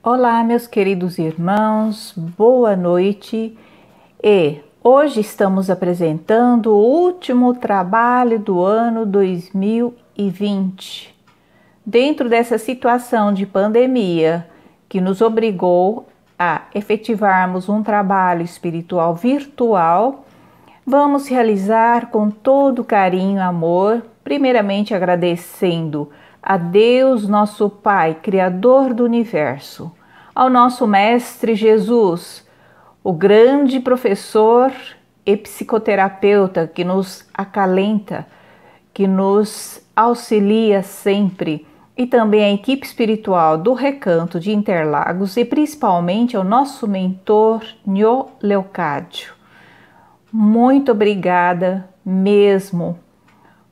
Olá, meus queridos irmãos, boa noite. E hoje estamos apresentando o último trabalho do ano 2020. Dentro dessa situação de pandemia que nos obrigou a efetivarmos um trabalho espiritual virtual, vamos realizar com todo carinho e amor, primeiramente agradecendo a Deus, nosso Pai, Criador do Universo, ao nosso Mestre Jesus, o grande professor e psicoterapeuta que nos acalenta, que nos auxilia sempre, e também a equipe espiritual do Recanto de Interlagos e principalmente ao nosso mentor Nho Leocádio. Muito obrigada mesmo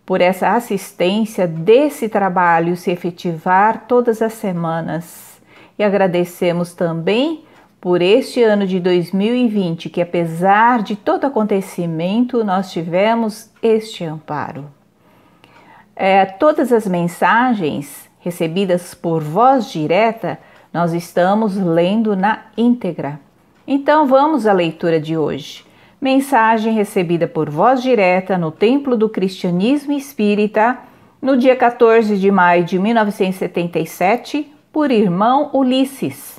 por essa assistência desse trabalho se efetivar todas as semanas. E agradecemos também por este ano de 2020, que apesar de todo acontecimento, nós tivemos este amparo. Todas as mensagens recebidas por voz direta, nós estamos lendo na íntegra. Então vamos à leitura de hoje. Mensagem recebida por voz direta no Templo do Cristianismo Espírita, no dia 14 de maio de 1977, por irmão Ulisses.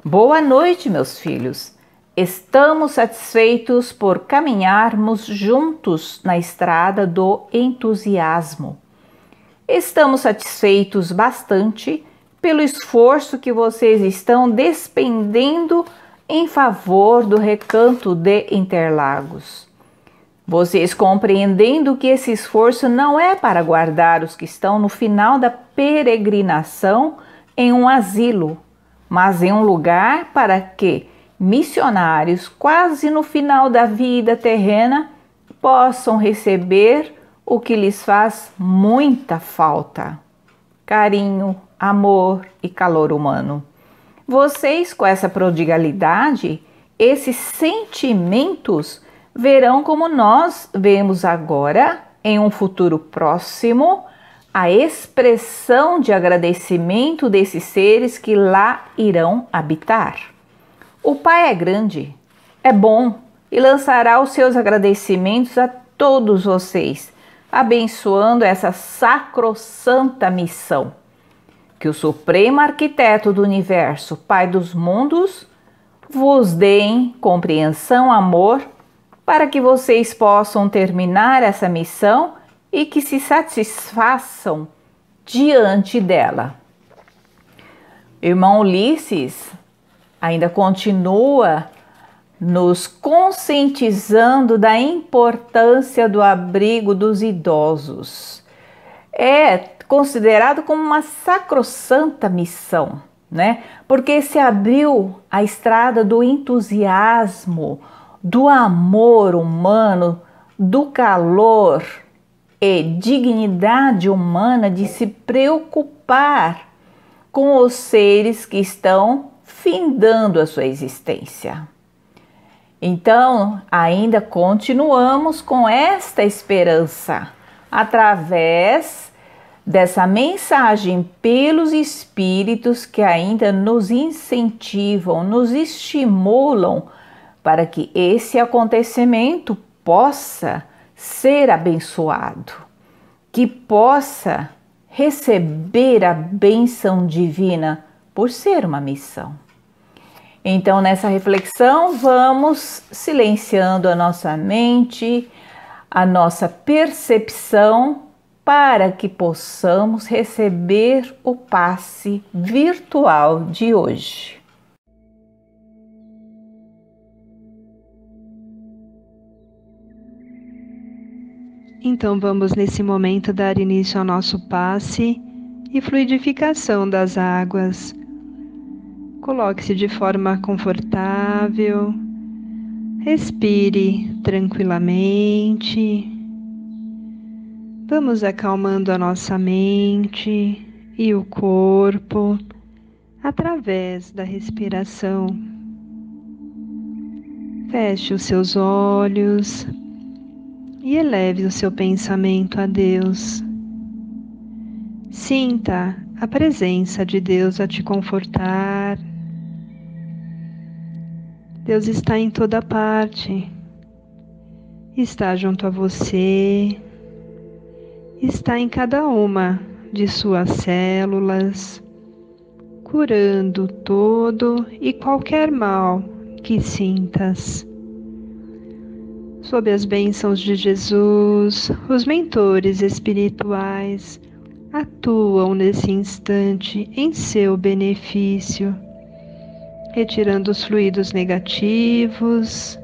Boa noite, meus filhos. Estamos satisfeitos por caminharmos juntos na estrada do entusiasmo. Estamos satisfeitos bastante pelo esforço que vocês estão despendendo em favor do Recanto de Interlagos. Vocês compreendendo que esse esforço não é para guardar os que estão no final da peregrinação em um asilo, mas em um lugar para que missionários quase no final da vida terrena possam receber o que lhes faz muita falta: carinho, amor e calor humano. Vocês, com essa prodigalidade, esses sentimentos, verão como nós vemos agora, em um futuro próximo, a expressão de agradecimento desses seres que lá irão habitar. O Pai é grande, é bom e lançará os seus agradecimentos a todos vocês, abençoando essa sacrossanta missão. Que o Supremo Arquiteto do Universo, Pai dos Mundos, vos dê compreensão, amor, para que vocês possam terminar essa missão e que se satisfaçam diante dela. Irmão Ulisses ainda continua nos conscientizando da importância do abrigo dos idosos. É considerado como uma sacrossanta missão, né? Porque se abriu a estrada do entusiasmo, do amor humano, do calor e dignidade humana de se preocupar com os seres que estão findando a sua existência. Então, ainda continuamos com esta esperança através dessa mensagem pelos espíritos que ainda nos incentivam, nos estimulam para que esse acontecimento possa ser abençoado, que possa receber a bênção divina por ser uma missão. Então, nessa reflexão, vamos silenciando a nossa mente, a nossa percepção, para que possamos receber o passe virtual de hoje. Então vamos nesse momento dar início ao nosso passe e fluidificação das águas. Coloque-se de forma confortável, respire tranquilamente. Vamos acalmando a nossa mente e o corpo através da respiração. Feche os seus olhos e eleve o seu pensamento a Deus. Sinta a presença de Deus a te confortar, Deus está em toda parte. Está junto a você, está em cada uma de suas células, curando todo e qualquer mal que sintas. Sob as bênçãos de Jesus, os mentores espirituais atuam nesse instante em seu benefício, retirando os fluidos negativos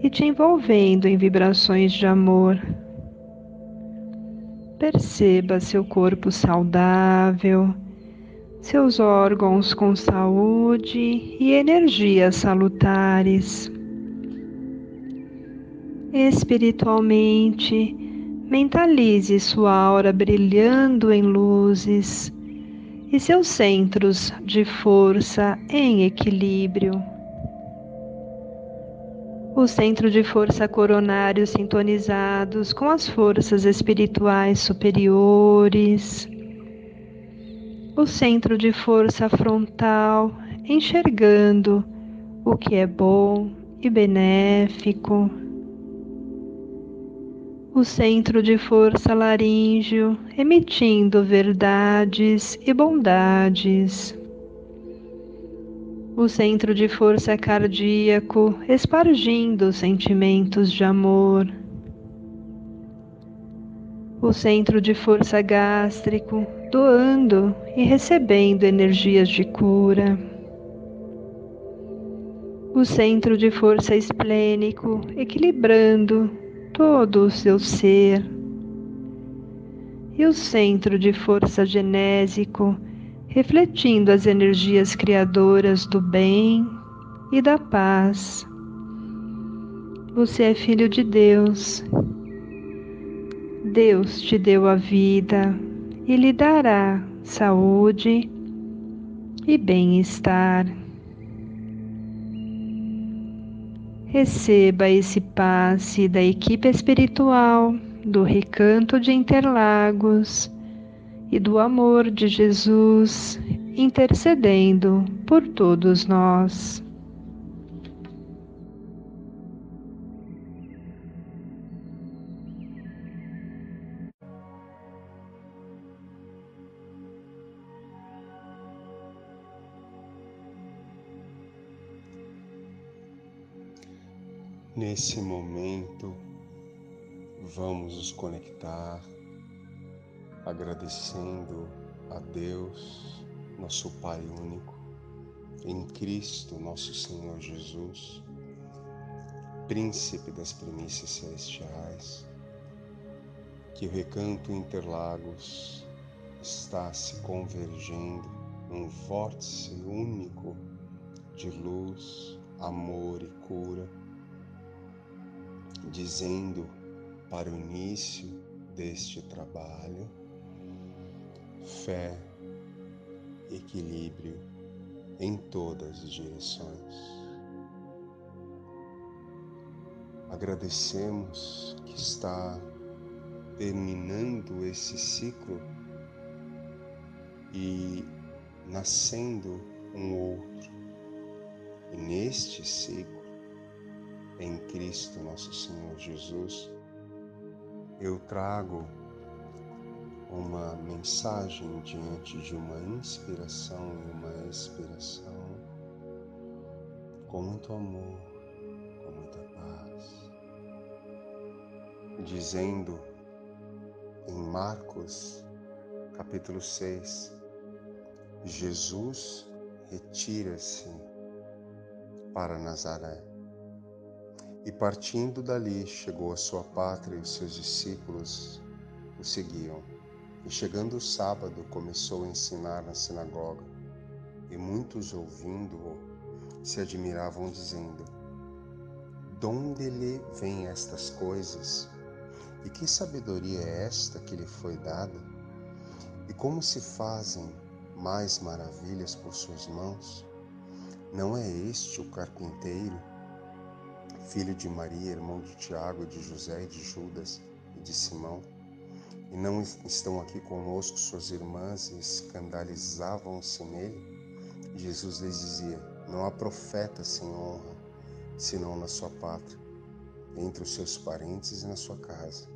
e te envolvendo em vibrações de amor. Perceba seu corpo saudável, seus órgãos com saúde e energias salutares. Espiritualmente, mentalize sua aura brilhando em luzes e seus centros de força em equilíbrio. O centro de força coronário sintonizados com as forças espirituais superiores. O centro de força frontal enxergando o que é bom e benéfico. O centro de força laríngeo emitindo verdades e bondades. O centro de força cardíaco espargindo sentimentos de amor. O centro de força gástrico doando e recebendo energias de cura. O centro de força esplênico equilibrando todo o seu ser. E o centro de força genésico refletindo as energias criadoras do bem e da paz. Você é filho de Deus. Deus te deu a vida e lhe dará saúde e bem-estar. Receba esse passe da equipe espiritual do Recanto de Interlagos e do amor de Jesus intercedendo por todos nós. Nesse momento, vamos nos conectar, agradecendo a Deus, nosso Pai único, em Cristo, nosso Senhor Jesus, Príncipe das primícias celestiais, que o Recanto Interlagos está se convergendo num vórtice único de luz, amor e cura, dizendo para o início deste trabalho, fé, equilíbrio em todas as direções. Agradecemos que está terminando esse ciclo e nascendo um outro. E neste ciclo, em Cristo nosso Senhor Jesus, eu trago uma mensagem diante de uma inspiração e uma expiração com muito amor, com muita paz, dizendo em Marcos capítulo 6, Jesus retira-se para Nazaré. E partindo dali, chegou à sua pátria e os seus discípulos o seguiam. E chegando o sábado, começou a ensinar na sinagoga. E muitos, ouvindo-o, se admiravam, dizendo: "Donde lhe vêm estas coisas? E que sabedoria é esta que lhe foi dada? E como se fazem mais maravilhas por suas mãos? Não é este o carpinteiro, filho de Maria, irmão de Tiago, de José e de Judas e de Simão? E não estão aqui conosco suas irmãs?" E escandalizavam-se nele. E Jesus lhes dizia: "Não há profeta sem honra, senão na sua pátria, entre os seus parentes e na sua casa.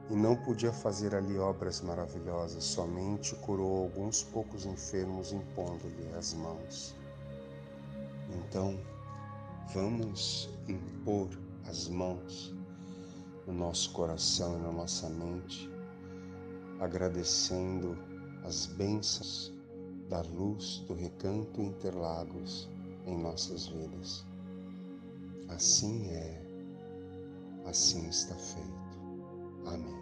E não podia fazer ali obras maravilhosas, somente curou alguns poucos enfermos impondo-lhe as mãos. Então, vamos impor as mãos no nosso coração e na nossa mente, agradecendo as bênçãos da luz do Recanto Interlagos em nossas vidas. Assim é, assim está feito. Amém.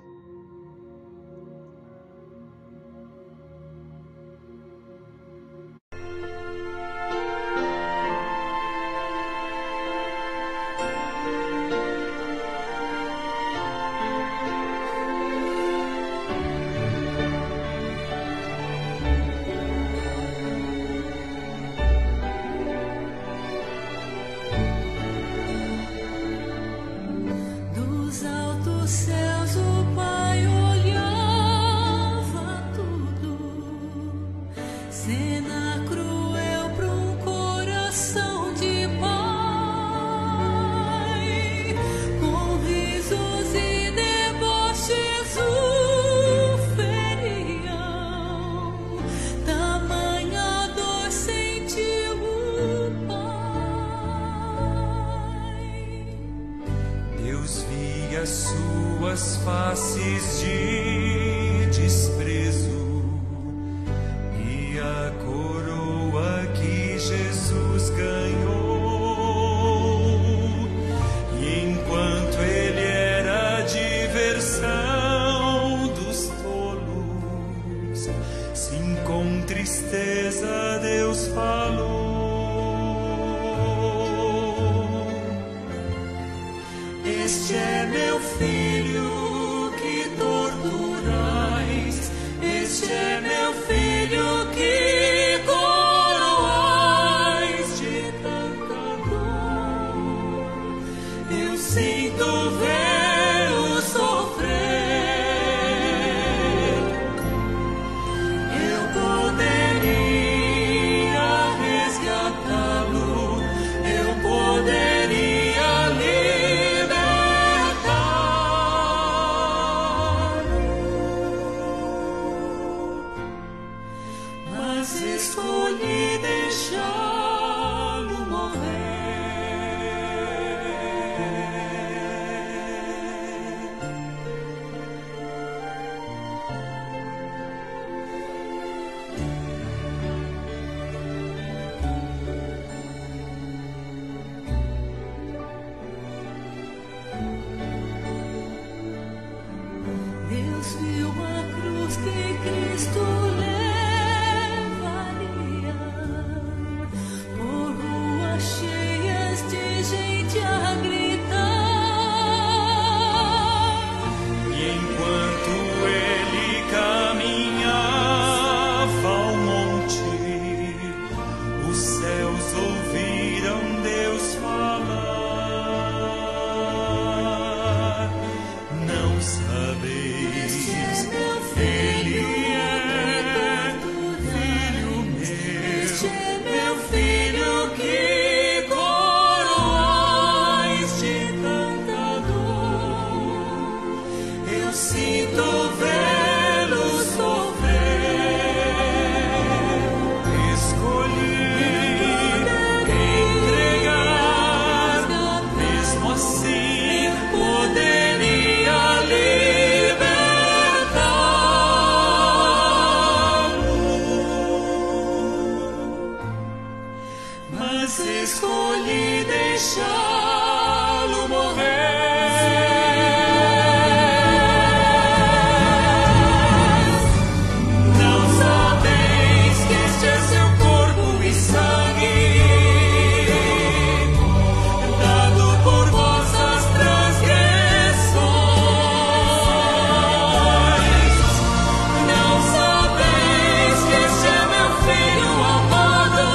Suas faces de desprezo e a coroa que Jesus ganhou. E enquanto ele era a diversão dos tolos, sim, com tristeza Deus falou: este é meu filho que torturais, este é meu filho que coroais de tanta dor. Eu sinto vê-lo sofrer. Eu poderia resgatá-lo, eu poderia escolhi deixá-lo Deus viu a cruz que Cristo escolhi deixá-lo morrer. Não sabeis que este é seu corpo e sangue, dado por vossas transgressões. Não sabeis que este é meu filho amado.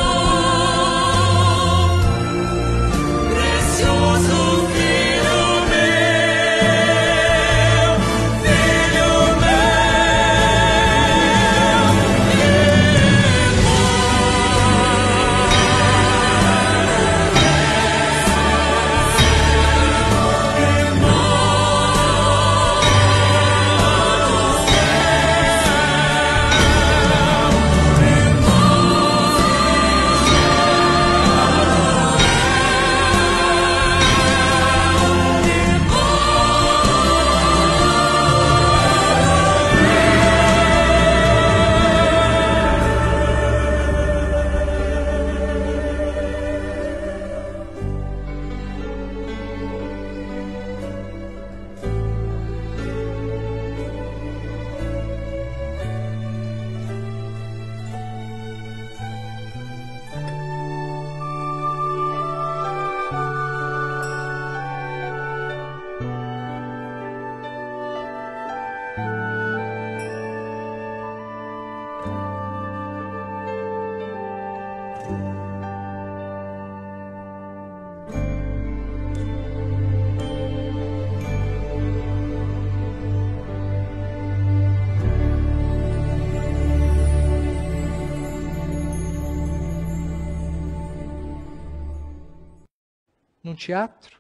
num teatro.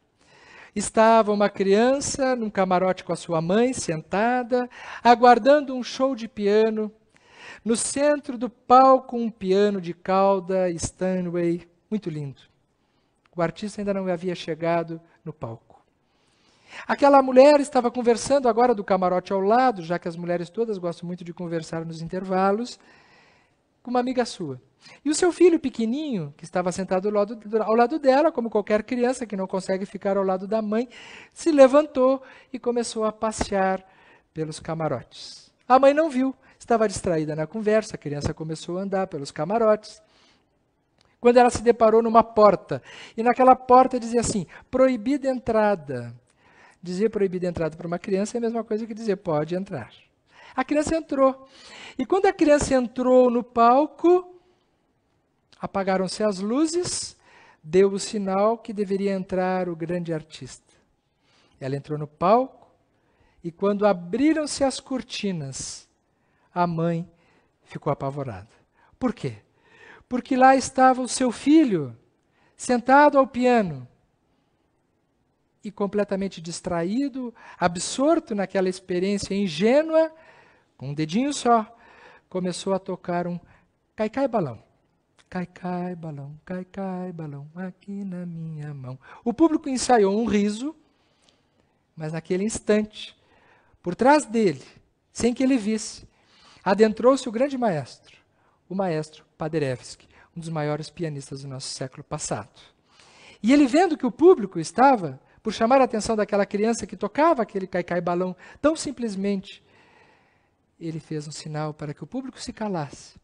Estava uma criança num camarote com a sua mãe, sentada, aguardando um show de piano. No centro do palco, um piano de cauda Steinway, muito lindo. O artista ainda não havia chegado no palco. Aquela mulher estava conversando agora do camarote ao lado, já que as mulheres todas gostam muito de conversar nos intervalos, com uma amiga sua. E o seu filho pequenininho, que estava sentado ao lado dela, como qualquer criança que não consegue ficar ao lado da mãe, se levantou e começou a passear pelos camarotes. A mãe não viu, estava distraída na conversa, a criança começou a andar pelos camarotes. Quando ela se deparou numa porta, e naquela porta dizia assim, proibida entrada. Dizer proibida entrada para uma criança é a mesma coisa que dizer pode entrar. A criança entrou. E quando a criança entrou no palco, apagaram-se as luzes, deu o sinal que deveria entrar o grande artista. Ela entrou no palco e quando abriram-se as cortinas, a mãe ficou apavorada. Por quê? Porque lá estava o seu filho, sentado ao piano, e completamente distraído, absorto naquela experiência ingênua, com um dedinho só, começou a tocar um cai-cai balão. Cai-cai balão, cai-cai balão, aqui na minha mão. O público ensaiou um riso, mas naquele instante, por trás dele, sem que ele visse, adentrou-se o grande maestro, o maestro Paderewski, um dos maiores pianistas do nosso século passado. E ele, vendo que o público estava por chamar a atenção daquela criança que tocava aquele cai-cai balão tão simplesmente, ele fez um sinal para que o público se calasse.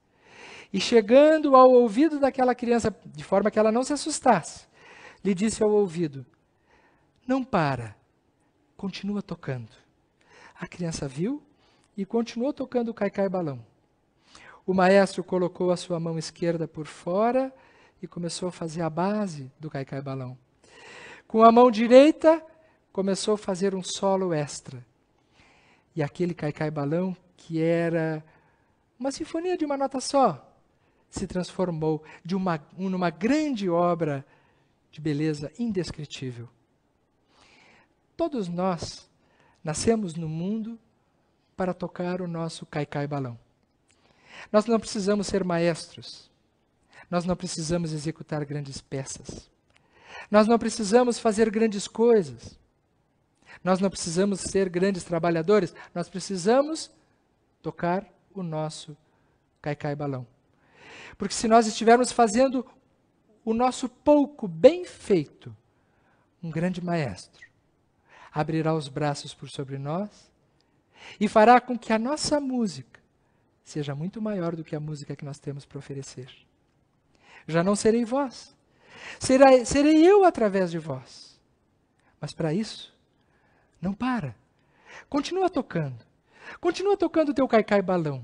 E chegando ao ouvido daquela criança, de forma que ela não se assustasse, lhe disse ao ouvido, não para, continua tocando. A criança viu e continuou tocando o cai-cai balão. O maestro colocou a sua mão esquerda por fora e começou a fazer a base do cai-cai balão. Com a mão direita, começou a fazer um solo extra. E aquele cai-cai balão, que era uma sinfonia de uma nota só, se transformou numa grande obra de beleza indescritível. Todos nós nascemos no mundo para tocar o nosso cai-cai balão. Nós não precisamos ser maestros. Nós não precisamos executar grandes peças. Nós não precisamos fazer grandes coisas. Nós não precisamos ser grandes trabalhadores. Nós precisamos tocar o nosso cai-cai balão. Porque se nós estivermos fazendo o nosso pouco bem feito, um grande maestro abrirá os braços por sobre nós e fará com que a nossa música seja muito maior do que a música que nós temos para oferecer. Já não serei vós. Serei eu através de vós. Mas para isso, não para. Continua tocando. Continua tocando o teu cai-cai balão.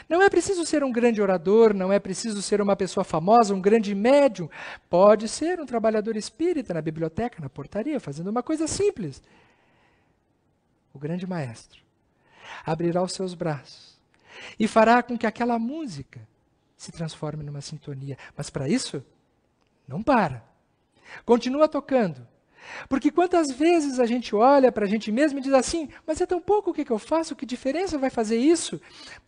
Não é preciso ser um grande orador, não é preciso ser uma pessoa famosa, um grande médium. Pode ser um trabalhador espírita na biblioteca, na portaria, fazendo uma coisa simples. O grande maestro abrirá os seus braços e fará com que aquela música se transforme numa sintonia. Mas para isso, não para. Continua tocando. Porque quantas vezes a gente olha para a gente mesmo e diz assim, mas é tão pouco o que eu faço, que diferença vai fazer isso?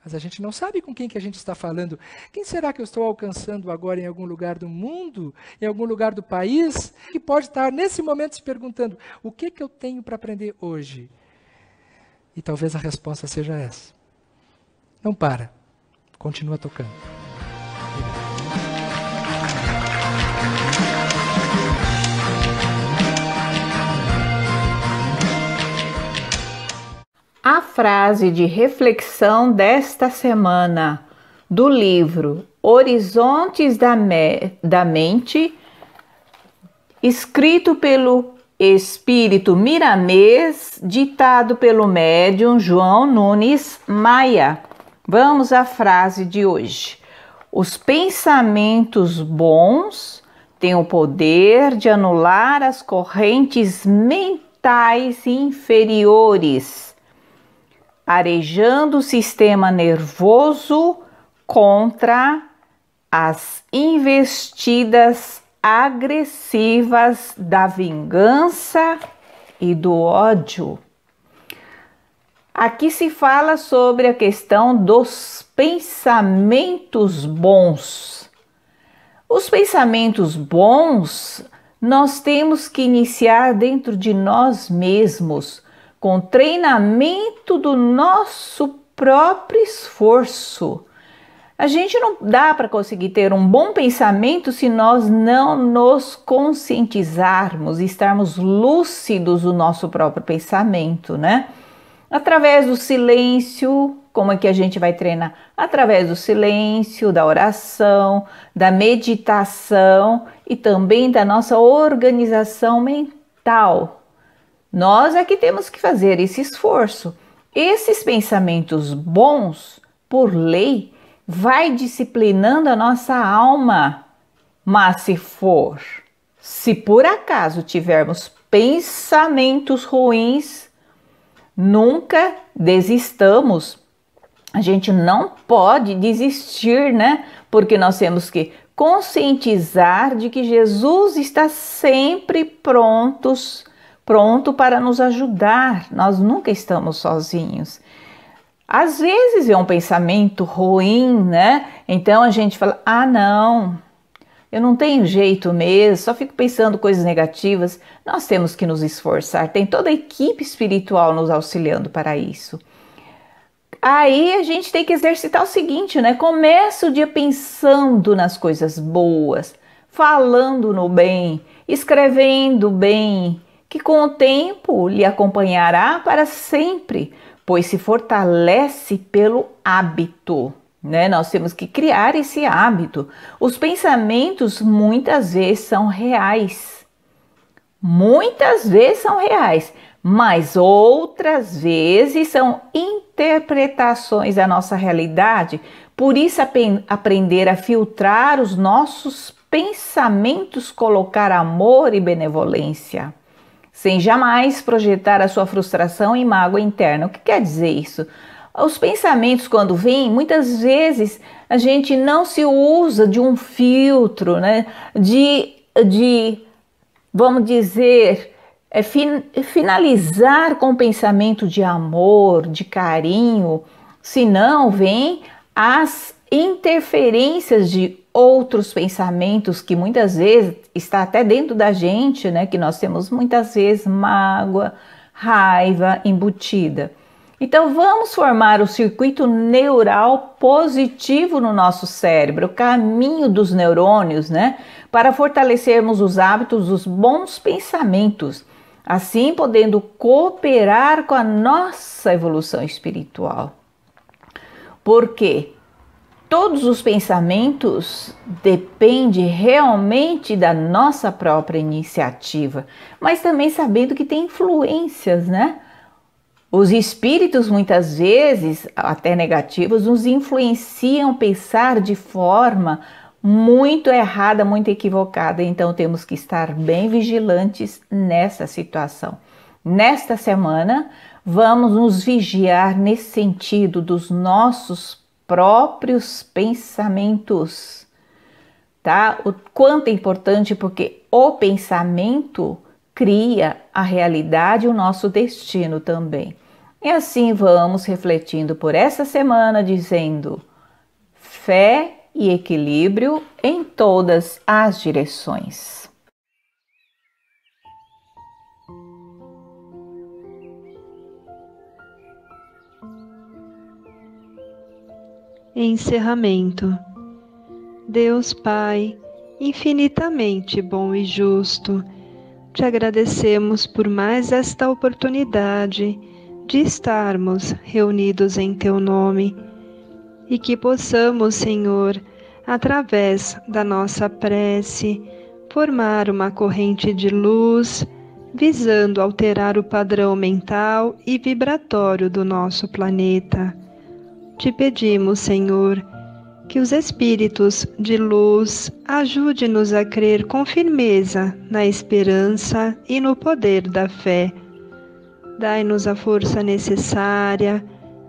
Mas a gente não sabe com quem que a gente está falando. Quem será que eu estou alcançando agora em algum lugar do mundo, em algum lugar do país, que pode estar nesse momento se perguntando, o que eu tenho para aprender hoje? E talvez a resposta seja essa. Não para. Continua tocando. A frase de reflexão desta semana do livro Horizontes da Mente, escrito pelo espírito Miramês, ditado pelo médium João Nunes Maia. Vamos à frase de hoje. Os pensamentos bons têm o poder de anular as correntes mentais inferiores, arejando o sistema nervoso contra as investidas agressivas da vingança e do ódio. Aqui se fala sobre a questão dos pensamentos bons. Os pensamentos bons nós temos que iniciar dentro de nós mesmos, com treinamento do nosso próprio esforço. A gente não dá para conseguir ter um bom pensamento se nós não nos conscientizarmos, estarmos lúcidos do nosso próprio pensamento, né? Através do silêncio, como é que a gente vai treinar? Através do silêncio, da oração, da meditação e também da nossa organização mental. Nós é que temos que fazer esse esforço. Esses pensamentos bons, por lei, vai disciplinando a nossa alma. Mas se por acaso tivermos pensamentos ruins, nunca desistamos. A gente não pode desistir, né? Porque nós temos que conscientizar de que Jesus está sempre pronto para nos ajudar. Nós nunca estamos sozinhos. Às vezes é um pensamento ruim, né? Então a gente fala, não, eu não tenho jeito mesmo, só fico pensando coisas negativas. Nós temos que nos esforçar, tem toda a equipe espiritual nos auxiliando para isso. Aí a gente tem que exercitar o seguinte, né? Começa o dia pensando nas coisas boas, falando no bem, escrevendo bem, que com o tempo lhe acompanhará para sempre, pois se fortalece pelo hábito, né? Nós temos que criar esse hábito. Os pensamentos muitas vezes são reais. Muitas vezes são reais, mas outras vezes são interpretações da nossa realidade. Por isso, aprender a filtrar os nossos pensamentos, colocar amor e benevolência, sem jamais projetar a sua frustração e mágoa interna. O que quer dizer isso? Os pensamentos, quando vêm, muitas vezes a gente não se usa de um filtro, né? Vamos dizer, finalizar com pensamento de amor, de carinho, senão vem as interferências de outros pensamentos que muitas vezes está até dentro da gente, né? Que nós temos muitas vezes mágoa, raiva embutida. Então vamos formar o circuito neural positivo no nosso cérebro, o caminho dos neurônios, né? Para fortalecermos os hábitos dos bons pensamentos, assim podendo cooperar com a nossa evolução espiritual. Porque todos os pensamentos dependem realmente da nossa própria iniciativa, mas também sabendo que tem influências, né? Os espíritos, muitas vezes, até negativos, nos influenciam a pensar de forma muito errada, muito equivocada. Então, temos que estar bem vigilantes nessa situação. Nesta semana, vamos nos vigiar nesse sentido dos nossos próprios pensamentos, tá? O quanto é importante, porque o pensamento cria a realidade e o nosso destino também. E assim vamos refletindo por essa semana, dizendo fé e equilíbrio em todas as direções. Encerramento. Deus Pai, infinitamente bom e justo, te agradecemos por mais esta oportunidade de estarmos reunidos em Teu nome e que possamos, Senhor, através da nossa prece, formar uma corrente de luz, visando alterar o padrão mental e vibratório do nosso planeta. Te pedimos, Senhor, que os espíritos de luz ajude-nos a crer com firmeza na esperança e no poder da fé. Dai-nos a força necessária,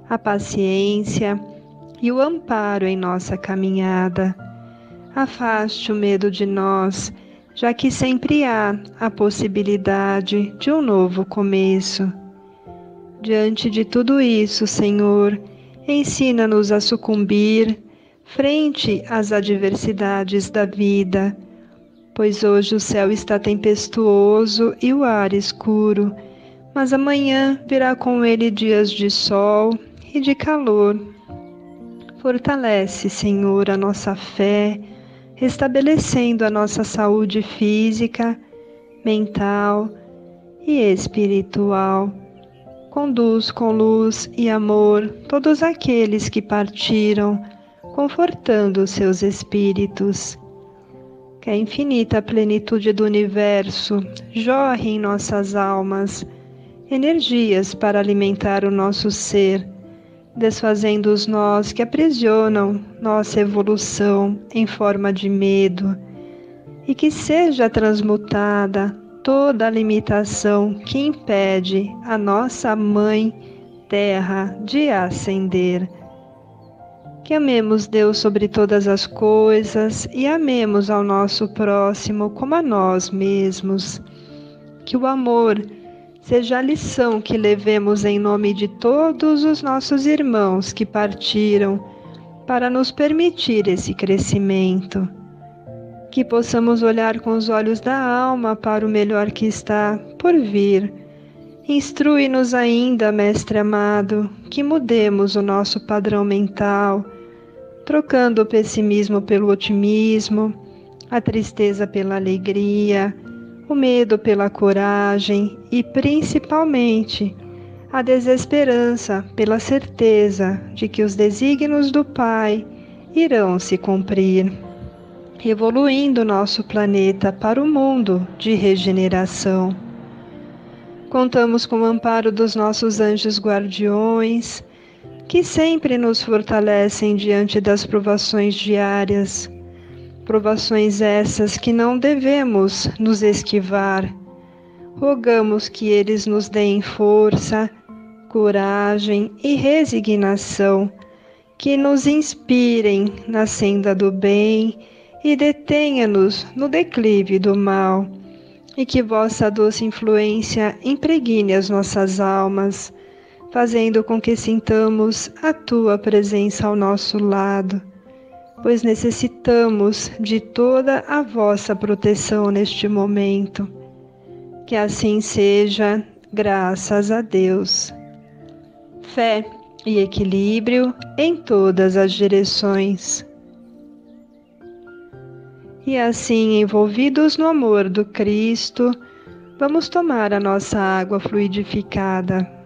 a paciência e o amparo em nossa caminhada. Afaste o medo de nós já que sempre há a possibilidade de um novo começo. Diante de tudo isso, Senhor, ensina-nos a sucumbir frente às adversidades da vida, pois hoje o céu está tempestuoso e o ar escuro, mas amanhã virá com ele dias de sol e de calor. Fortalece, Senhor, a nossa fé, restabelecendo a nossa saúde física, mental e espiritual. Conduz com luz e amor todos aqueles que partiram, confortando seus espíritos. Que a infinita plenitude do universo jorre em nossas almas energias para alimentar o nosso ser, desfazendo os nós que aprisionam nossa evolução em forma de medo, e que seja transmutada toda a limitação que impede a nossa Mãe Terra de ascender. Que amemos Deus sobre todas as coisas e amemos ao nosso próximo como a nós mesmos. Que o amor seja a lição que levemos em nome de todos os nossos irmãos que partiram para nos permitir esse crescimento. Que possamos olhar com os olhos da alma para o melhor que está por vir. Instrui-nos ainda, Mestre amado, que mudemos o nosso padrão mental, trocando o pessimismo pelo otimismo, a tristeza pela alegria, o medo pela coragem e, principalmente, a desesperança pela certeza de que os desígnios do Pai irão se cumprir, evoluindo nosso planeta para o mundo de regeneração. Contamos com o amparo dos nossos anjos guardiões, que sempre nos fortalecem diante das provações diárias, provações essas que não devemos nos esquivar. Rogamos que eles nos deem força, coragem e resignação, que nos inspirem na senda do bem e detenha-nos no declive do mal, e que vossa doce influência impregne as nossas almas, fazendo com que sintamos a tua presença ao nosso lado, pois necessitamos de toda a vossa proteção neste momento. Que assim seja, graças a Deus. Fé e equilíbrio em todas as direções. E assim, envolvidos no amor do Cristo, vamos tomar a nossa água fluidificada.